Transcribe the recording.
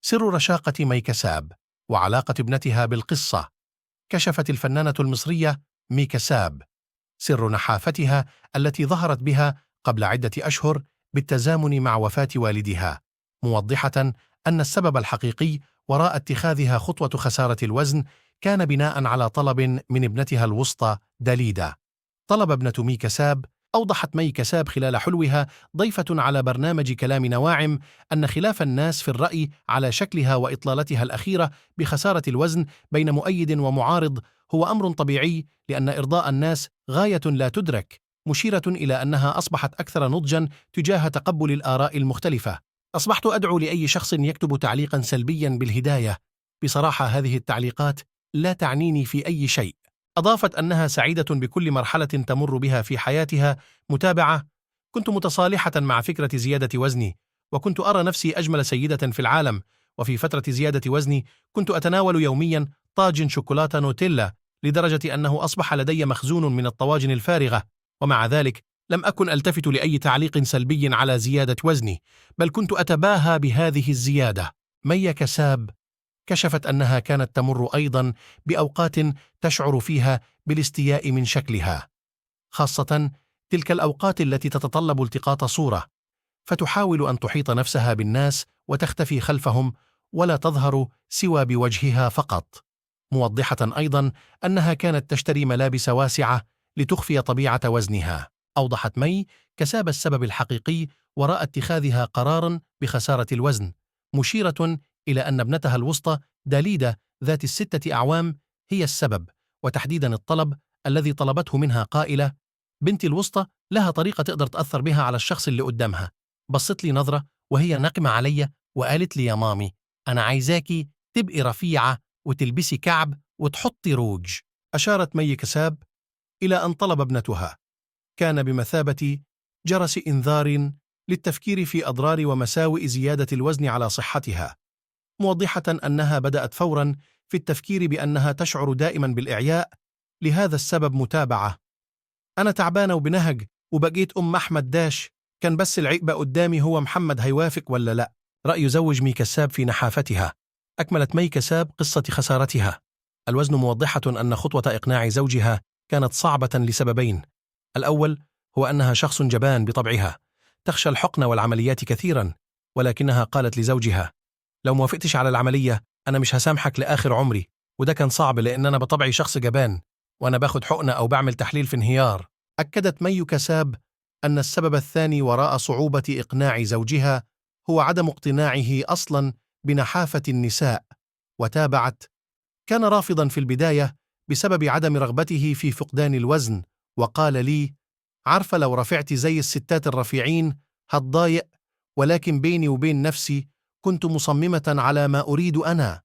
سر رشاقة مي كساب وعلاقة ابنتها بالقصة. كشفت الفنانة المصرية مي كساب سر نحافتها التي ظهرت بها قبل عدة أشهر بالتزامن مع وفاة والدها، موضحة أن السبب الحقيقي وراء اتخاذها خطوة خسارة الوزن كان بناء على طلب من ابنتها الوسطى داليدا. طلب ابنة مي كساب. أوضحت مي كساب خلال حلوها ضيفة على برنامج كلام نواعم أن خلاف الناس في الرأي على شكلها وإطلالتها الأخيرة بخسارة الوزن بين مؤيد ومعارض هو أمر طبيعي، لأن إرضاء الناس غاية لا تدرك، مشيرة إلى أنها أصبحت أكثر نضجا تجاه تقبل الآراء المختلفة. أصبحت أدعو لأي شخص يكتب تعليقا سلبيا بالهداية. بصراحة هذه التعليقات لا تعنيني في أي شيء. أضافت أنها سعيدة بكل مرحلة تمر بها في حياتها. متابعة: كنت متصالحة مع فكرة زيادة وزني، وكنت أرى نفسي أجمل سيدة في العالم، وفي فترة زيادة وزني كنت أتناول يوميا طاجن شوكولاتة نوتيلا، لدرجة أنه أصبح لدي مخزون من الطواجن الفارغة، ومع ذلك لم أكن ألتفت لأي تعليق سلبي على زيادة وزني، بل كنت أتباهى بهذه الزيادة. مي كساب كشفت أنها كانت تمر أيضا بأوقات تشعر فيها بالاستياء من شكلها، خاصة تلك الأوقات التي تتطلب التقاط صورة، فتحاول أن تحيط نفسها بالناس وتختفي خلفهم ولا تظهر سوى بوجهها فقط، موضحة أيضا أنها كانت تشتري ملابس واسعة لتخفي طبيعة وزنها. أوضحت مي كساب السبب الحقيقي وراء اتخاذها قرارا بخسارة الوزن، مشيرة إلى أن ابنتها الوسطى داليدا ذات ال6 أعوام هي السبب، وتحديدا الطلب الذي طلبته منها قائلة: بنتي الوسطى لها طريقة تقدر تأثر بها على الشخص اللي قدامها. بصت لي نظرة وهي ناقمة علي وقالت لي: يا مامي، أنا عايزاكي تبقي رفيعة وتلبسي كعب وتحطي روج. أشارت مي كساب إلى أن طلب ابنتها كان بمثابة جرس إنذار للتفكير في أضرار ومساوئ زيادة الوزن على صحتها، موضحة أنها بدأت فورا في التفكير بأنها تشعر دائما بالإعياء لهذا السبب. متابعة: أنا تعبانة وبنهج وبقيت أحمد داش، كان بس العقبة قدامي هو محمد، هيوافق ولا لا؟ رأي زوج مي كساب في نحافتها. أكملت مي كساب قصة خسارتها الوزن موضحة أن خطوة إقناع زوجها كانت صعبة لسببين: الأول هو أنها شخص جبان بطبعها، تخشى الحقن والعمليات كثيرا، ولكنها قالت لزوجها: لو موافقتش على العملية أنا مش هسامحك لآخر عمري. وده كان صعب لأن أنا بطبعي شخص جبان، وأنا باخد حقنة أو بعمل تحليل في انهيار. أكدت مي كساب أن السبب الثاني وراء صعوبة إقناع زوجها هو عدم اقتناعه أصلا بنحافة النساء. وتابعت: كان رافضا في البداية بسبب عدم رغبته في فقدان الوزن، وقال لي: عارفة لو رفعت زي الستات الرفيعين هتضايق، ولكن بيني وبين نفسي كنت مصممة على ما أريد أنا،